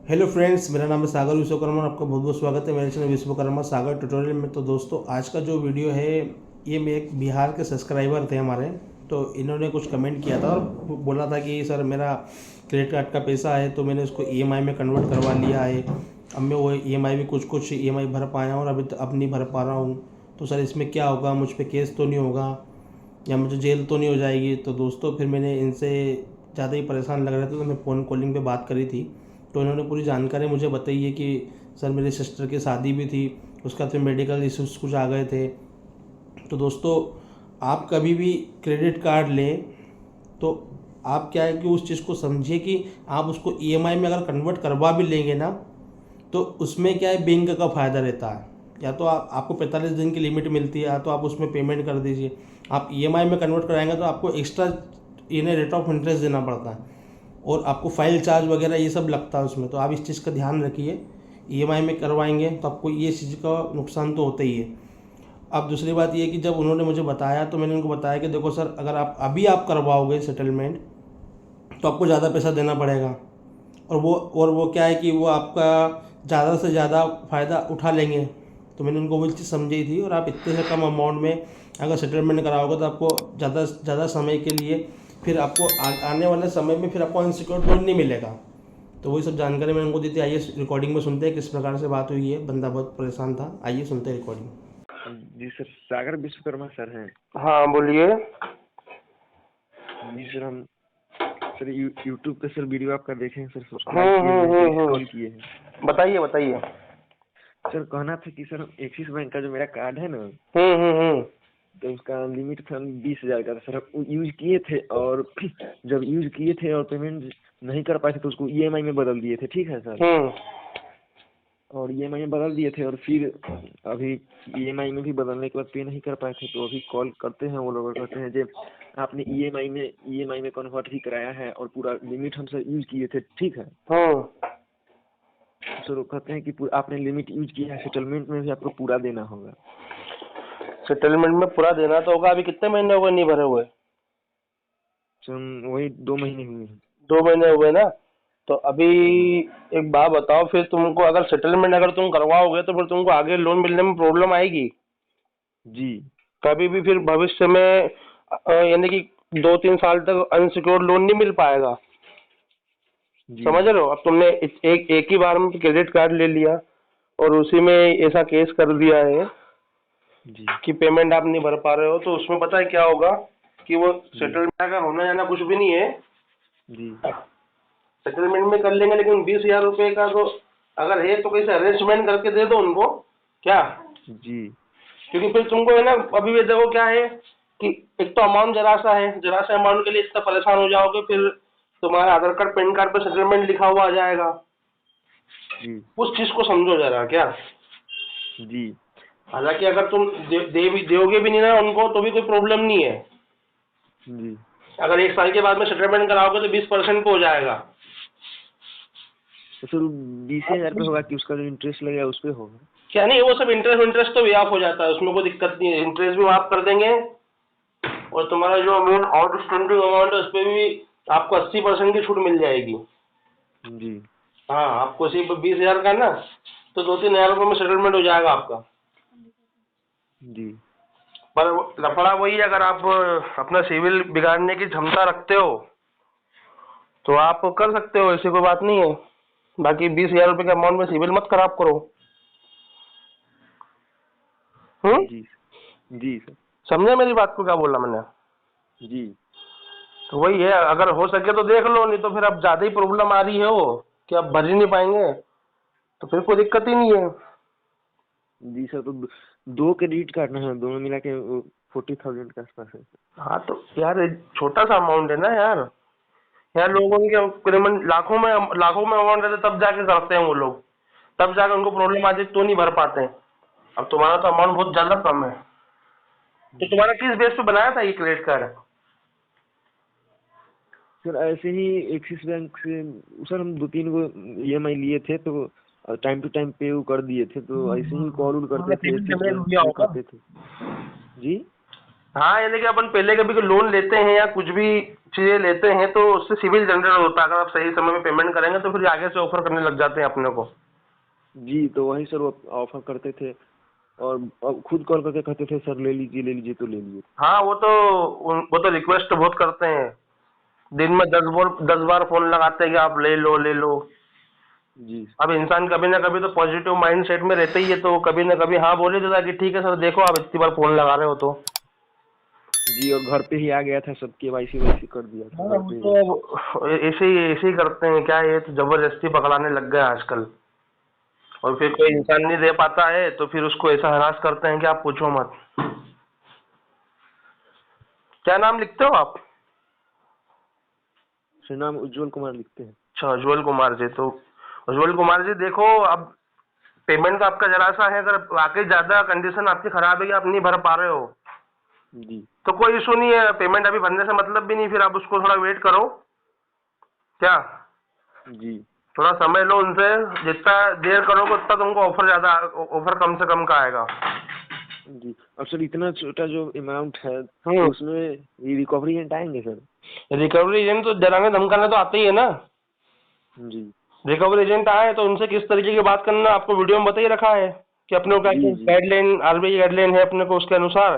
Hello friends, मेरा नाम है सागर विश्वकर्मा और आपका बहुत बहुत स्वागत है मेरे चैनल विश्वकर्मा सागर ट्यूटोरियल में। तो दोस्तों, आज का जो वीडियो है ये मैं एक बिहार के सब्सक्राइबर थे हमारे, तो इन्होंने कुछ कमेंट किया था और बोला था कि सर मेरा क्रेडिट कार्ड का पैसा है तो मैंने उसको ईएमआई में कन्वर्ट करवा लिया है। अब मैं वो ईएमआई भी कुछ ईएमआई भर पाया हूँ और अब नहीं भर पा रहा हूँ। तो सर इसमें क्या होगा, मुझ पर केस तो नहीं होगा या मुझे जेल तो नहीं हो जाएगी? तो दोस्तों, फिर मैंने इनसे ज़्यादा ही परेशान लग रहे थे तो मैं फ़ोन कॉलिंग पे बात करी थी। तो इन्होंने पूरी जानकारी मुझे बताई है कि सर मेरी सिस्टर की शादी भी थी, उसका फिर मेडिकल इश्यूज़ कुछ आ गए थे। तो दोस्तों, आप कभी भी क्रेडिट कार्ड लें तो आप क्या है कि उस चीज़ को समझिए कि आप उसको ईएमआई में अगर कन्वर्ट करवा भी लेंगे ना, तो उसमें क्या है, बैंक का फ़ायदा रहता है। या तो आपको 45 दिन की लिमिट मिलती है, या तो आप उसमें पेमेंट कर दीजिए। आप ईएमआई में कन्वर्ट कराएंगे तो आपको एक्स्ट्रा इन्हें रेट ऑफ इंटरेस्ट देना पड़ता है और आपको फाइल चार्ज वगैरह ये सब लगता है उसमें। तो आप इस चीज़ का ध्यान रखिए, ईएमआई में करवाएंगे तो आपको ये चीज़ का नुकसान तो होता ही है। अब दूसरी बात ये कि जब उन्होंने मुझे बताया तो मैंने उनको बताया कि देखो सर, अगर आप करवाओगे सेटलमेंट तो आपको ज़्यादा पैसा देना पड़ेगा और वो क्या है कि वो आपका ज़्यादा से ज़्यादा फ़ायदा उठा लेंगे। तो मैंने उनको वो चीज़ समझाई थी, और आप इतने से कम अमाउंट में अगर सेटलमेंट कराओगे तो आपको ज़्यादा ज़्यादा समय के लिए फिर आपको आने वाले समय में फिर आपको अनसिक्योर्ड लोन नहीं मिलेगा। तो वही सब जानकारी मैंने उनको दी थी। आइए रिकॉर्डिंग में सुनते हैं किस प्रकार से बात हुई है। बंदा बहुत परेशान था, आइए सुनते हैं रिकॉर्डिंग। जी सर, सागर विश्वकर्मा सर हैं। हाँ बोलिए। जी सर, हम सर यूट्यूब पे सर वीडियो आपका देखे हैं सर, सब्सक्राइब किए हुए हैं तो इस कॉल किए हैं। बताइए बताइए। सर कहना था कि सर एक्सिस बैंक का जो मेरा कार्ड है ना, हम्म। तो उसका लिमिट था 20,000 का। सर हम यूज किए थे और जब यूज किए थे और पेमेंट नहीं कर पाए थे तो उसको ईएमआई में बदल दिए थे, ठीक है सर। हम्म। और ईएमआई में बदल दिए थे और फिर अभी ईएमआई में भी बदलने के बाद पे नहीं कर पाए थे, तो अभी कॉल करते हैं वो लोग और कहते हैं जो आपने ईएमआई में कन्वर्ट ही कराया है और पूरा लिमिट हम सर यूज किए थे, ठीक है। हम्म। सर वो कहते हैं कि आपने लिमिट यूज किया है, सेटलमेंट में भी आपको पूरा देना होगा। सेटलमेंट में पूरा देना तो होगा। अभी कितने महीने हो गए नहीं भरे हुए? सर वही 2 महीने हुए हैं। 2 महीने हुए ना? तो अभी जी एक बात बताओ, फिर तुमको अगर सेटलमेंट अगर तुम करवाओगे तो फिर तुमको आगे लोन मिलने में प्रॉब्लम आएगी जी कभी भी। फिर भविष्य में यानी कि 2-3 साल तक अनसिक्योर्ड लोन नहीं मिल पाएगा। जी समझ रहे हो? अब तुमने एक ही बार में क्रेडिट कार्ड ले लिया और उसी में ऐसा केस कर दिया है जी कि पेमेंट आप नहीं भर पा रहे हो, तो उसमें पता है क्या होगा कि वो जी सेटलमेंट का होना जाना कुछ भी नहीं है। जी सेटलमेंट में कर लेंगे, लेकिन 20,000 रुपये का तो अगर है तो कैसे अरेंजमेंट करके दे दो उनको क्या। जी क्योंकि फिर तुमको है ना, अभी भी देखो क्या है कि एक तो अमाउंट जरा सा है, जरा सा अमाउंट के लिए इतना परेशान हो जाओगे, फिर तुम्हारा आधार कार्ड पैन कार्ड पे सेटलमेंट लिखा हुआ आ जाएगा। जी उस चीज को समझो जरा क्या। जी हालांकि अगर तुम दोगे भी नहीं ना उनको तो भी कोई प्रॉब्लम नहीं है। जी। अगर 1 साल के बाद में सेटलमेंट कराओगे तो 20% पे हो जाएगा। तो सर 20,000 पे होगा कि उसका जो इंटरेस्ट लगेगा उस पे होगा? क्या नहीं, वो सब इंटरेस्ट इंटरेस्ट तो माफ हो जाता है, उसमें कोई दिक्कत नहीं है। इंटरेस्ट भी माफ कर देंगे और तुम्हारा जो अमाउंट आउटस्टैंडिंग अमाउंट है उस पर भी आपको 80% की छूट मिल जाएगी। जी हाँ, आपको सिर्फ 20,000 का ना, तो 2-3 हज़ार रुपये में सेटलमेंट हो जाएगा आपका। जी पर लफड़ा वही है, अगर आप अपना सिविल बिगाड़ने की क्षमता रखते हो तो आप कर सकते हो, ऐसी कोई बात नहीं है। बाकी 20,000 रुपये के अमाउंट में सिविल मत खराब करो। हम्म। जी जी सर। समझे मेरी बात को, क्या बोला मैंने? जी तो वही है, अगर हो सके तो देख लो, नहीं तो फिर अब ज्यादा ही प्रॉब्लम आ रही है वो कि आप भर ही नहीं पाएंगे तो फिर कोई दिक्कत ही नहीं है। जी सर, तो दो क्रेडिट कार्ड ना है, दोनों मिला के 40,000 के आसपास है। हाँ तो यार, ये छोटा सा अमाउंट है ना यार। यार लोगों के पेमेंट लाखों में अमाउंट रहते तब जाके करते हैं वो लोग, तब जाकर उनको प्रॉब्लम आती है तो नहीं भर पाते हैं। अब तुम्हारा तो अमाउंट बहुत ज्यादा कम है। तो जी तुम्हारा किस बेस पे बनाया था ये क्रेडिट कार्ड? सर, ऐसे ही एक्सिस बैंक से सर हम 2-3 गो ईएमआई लिए थे, तो टाइम टू टाइम पे वो कर दिए थे, तो ऐसे ही कॉल उल तुम्हारा करते थे, सिविल एक्सिस डैमेज हो बैंक गया में होगा। करते थे। जी हाँ, यानी कि अपन पहले कभी कोई लोन लेते हैं या कुछ भी चीजें लेते हैं तो उससे सिविल जनरेट होता है। अगर आप सही समय में पेमेंट करेंगे तो फिर आगे से ऑफर करने लग जाते हैं अपने को। जी, तो वही सर वो ऑफर करते थे और अब खुद कॉल करके कहते थे सर ले लीजिए तो ले लिए। हाँ, वो तो रिक्वेस्ट बहुत करते हैं। दिन में 10 बार फोन लगाते हैं कि आप ले लो ले लो। जी। अब इंसान कभी ना कभी तो पॉजिटिव माइंड सेट में रहते ही है, तो कभी ना कभी हाँ बोल ही देता है कि ठीक है सर, देखो आप इतनी बार फोन लगा रहे हो तो। जी, और घर पे ही आ गया था, सब केवाईसी वाईसी कर दिया था हाँ, घर वो पे ही। तो ऐसे ही करते हैं क्या, ये तो जबरदस्ती पकड़ाने लग गए आजकल। और फिर कोई जी। इंसान नहीं दे पाता है तो फिर उसको ऐसा हरास करते हैं कि आप पूछो मत। क्या नाम लिखते हो आप? सर नाम उज्जवल कुमार लिखते हैं। अच्छा, उज्जवल कुमार जी। तो उज्जवल कुमार जी देखो, अब पेमेंट का आपका जरा सा है, अगर वाकई ज्यादा कंडीशन आपकी खराब है कि आप नहीं भर पा रहे हो जी। तो कोई इशू नहीं है, पेमेंट अभी भरने से मतलब भी नहीं, फिर आप उसको थोड़ा वेट करो। क्या? जी। थोड़ा समय लो उनसे, जितना देर करोगे उतना तुमको ऑफर कम से कम का आएगा। जी, और सर इतना छोटा जो अमाउंट है हम्म। तो उसमें ये रिकवरी एजेंट आएंगे सर? रिकवरी एजेंट तो डराने धमकाने तो आते ही है ना। जी। रिकवरी एजेंट आए तो उनसे किस तरीके की बात करना आपको वीडियो में बता ही रखा है कि अपने को क्या जी। क्या जी। गाइडलाइन, आरबीआई गाइडलाइन है अपने को, उसके अनुसार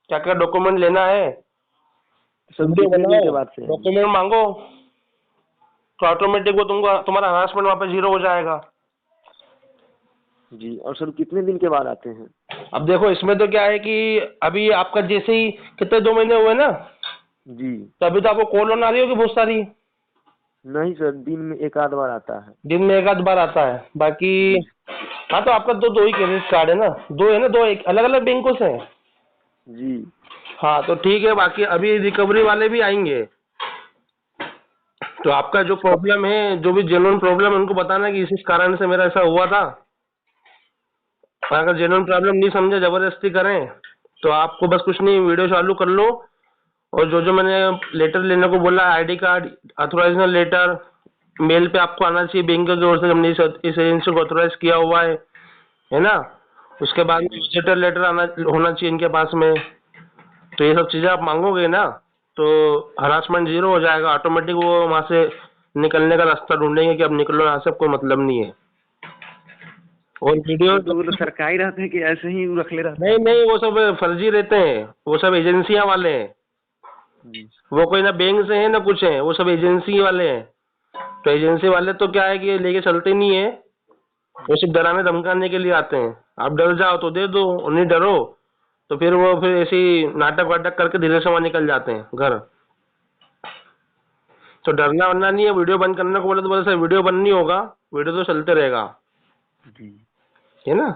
क्या क्या डॉक्यूमेंट लेना है। सर वीडियो कितने दिन बनाओ, के बाद से आएंगे? डॉक्यूमेंट मांगो, तो ऑटोमेटिक वो तुमको तुम्हारा हरासमेंट वहाँ पे जीरो हो जाएगा। जी, और सर कितने दिन के बाद आते हैं? अब देखो इसमें तो क्या है कि अभी आपका जैसे ही कितने 2 महीने हुए ना, जी। तो अभी तो आपको कॉल ऑन आ रही होगी बहुत सारी। नहीं सर, दिन में एक आध बार आता है। दिन में एक आध बार आता है बाकी। जी। हाँ, तो आपका दो ही क्रेडिट कार्ड है ना, दो है ना, दो एक अलग अलग बैंकों से है। जी। हाँ, तो ठीक है, बाकी अभी रिकवरी वाले भी आएंगे। तो आपका जो प्रॉब्लम है, जो भी जेन्युइन प्रॉब्लम है, उनको बताना कि इस कारण से मेरा ऐसा हुआ था। और अगर जेन्युइन प्रॉब्लम नहीं समझे, जबरदस्ती करें, तो आपको बस कुछ नहीं, वीडियो चालू कर लो और जो जो मैंने लेटर लेने को बोला, ID card, authorisation letter, mail पे आपको आना चाहिए बैंक की ओर से, हमने इस एजेंसी को ऑथराइज किया हुआ है ना। उसके बाद में जी। विजिटर लेटर आना होना चाहिए इनके पास में। तो ये सब चीजें आप मांगोगे ना, तो हरासमेंट जीरो हो जाएगा ऑटोमेटिक। वो वहां से निकलने का रास्ता ढूंढेंगे कि अब निकलो यहाँ से, अब कोई मतलब नहीं है। और वीडियो सर तो वो लोग सरकारी रहते हैं कि ऐसे ही रखले रहते नहीं हैं? नहीं, वो सब फर्जी रहते हैं, वो सब एजेंसियां वाले हैं। जी। वो कोई ना बैंक से है ना कुछ है, वो सब एजेंसी वाले हैं। तो एजेंसी वाले तो क्या है कि लेके चलते नहीं है, वो सिर्फ डराने धमकाने के लिए आते हैं। आप डर जाओ तो दे दो, और नहीं डरो तो फिर वो फिर ऐसे ही नाटक वाटक करके धीरे से वहां निकल जाते हैं घर। तो डरना वरना नहीं है। वीडियो बंद करने को बोले तो बोले सर वीडियो बंद नहीं होगा, वीडियो तो चलते रहेगा, जी। है ना।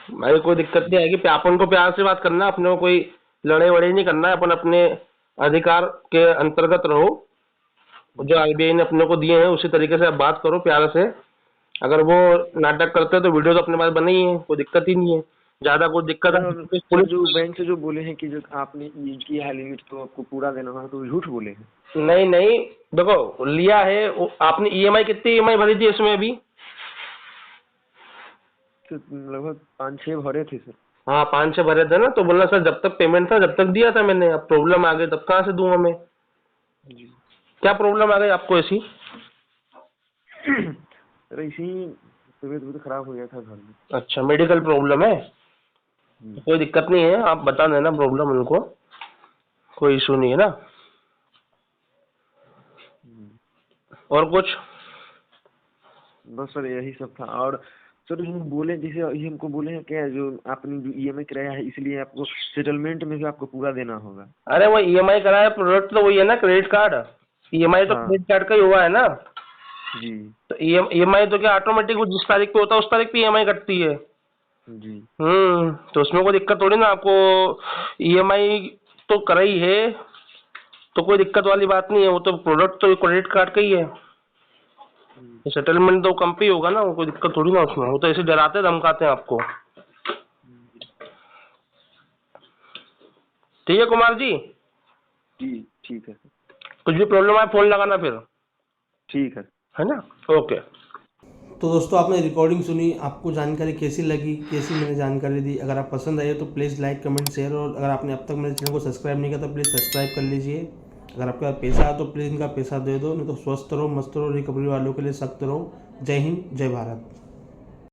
भाई कोई दिक्कत नहीं आएगी, अपन को प्यार से बात करना है, अपने को कोई लड़ाई वड़ाई नहीं करना है, अपन अपने अधिकार के अंतर्गत रहो। जो आरबीआई ने अपने को दिए हैं उसी तरीके से आप बात करो प्यार से। अगर वो नाटक करते हैं तो वीडियो तो अपने पास बनी ही है, कोई दिक्कत ही नहीं है। ज्यादा कोई दिक्कत सर, है और तो सर पुलिस। जो बैंक से जो बोले हैं कि जो आपने यूज किया है लिमिट तो आपको पूरा देना होगा, तो झूठ बोले हैं? नहीं नहीं, देखो लिया है आपने, ईएमआई कितनी ईएमआई भरी थी इसमें अभी? तो लगभग 5-6 भरे थे सर। हाँ, 5-6 भरे थे ना, तो बोलना सर जब तक पेमेंट था जब तक दिया था मैंने, अब प्रॉब्लम आ गई तब कहाँ से दूंगा मैं। जी। क्या प्रॉब्लम आ गई आपको ऐसी? सर इसी तबीयत बहुत खराब हो गया था घर में। अच्छा, मेडिकल प्रॉब्लम है, जी। कोई दिक्कत नहीं है, आप बता देना प्रॉब्लम उनको, कोई इशू नहीं है ना। और कुछ? बस सर यही सब था। और सर ये बोले जैसे ये हमको बोले हैं क्या, जो आपने जो ईएमआई कराया है इसलिए आपको सेटलमेंट में भी आपको पूरा देना होगा? अरे वो ईएमआई कराया, प्रोडक्ट तो वही है ना, क्रेडिट कार्ड। ईएमआई तो हाँ। क्रेडिट कार्ड का ही हुआ है ना। जी। तो ईएमआई तो क्या ऑटोमेटिक, वो जिस तारीख पे होता है उस तारीख पे ईएमआई कटती है। जी। तो उसमें कोई दिक्कत थोड़ी ना आपको। ईएमआई तो करा ही है, तो कोई दिक्कत वाली बात नहीं है। वो तो प्रोडक्ट तो क्रेडिट कार्ड का ही है, तो सेटलमेंट तो कम पे ही होगा ना, वो कोई दिक्कत थोड़ी ना उसमें। वो तो ऐसे डराते धमकाते हैं आपको। ठीक है कुमार जी, जी ठीक है सर। कुछ भी प्रॉब्लम आए फोन लगाना फिर, ठीक है। है ना। ओके। तो दोस्तों आपने रिकॉर्डिंग सुनी, आपको जानकारी कैसी लगी, कैसी मैंने जानकारी दी? अगर आप पसंद आए तो प्लीज़ लाइक कमेंट शेयर, और अगर आपने अब तक मेरे चैनल को सब्सक्राइब नहीं किया तो प्लीज़ सब्सक्राइब कर लीजिए। अगर आपके पास पैसा है तो प्लीज़ इनका पैसा दे दो, नहीं तो स्वस्थ रहो, मस्त रहो, रिकवरी वालों के लिए सख्त रहो। जय हिंद, जय भारत।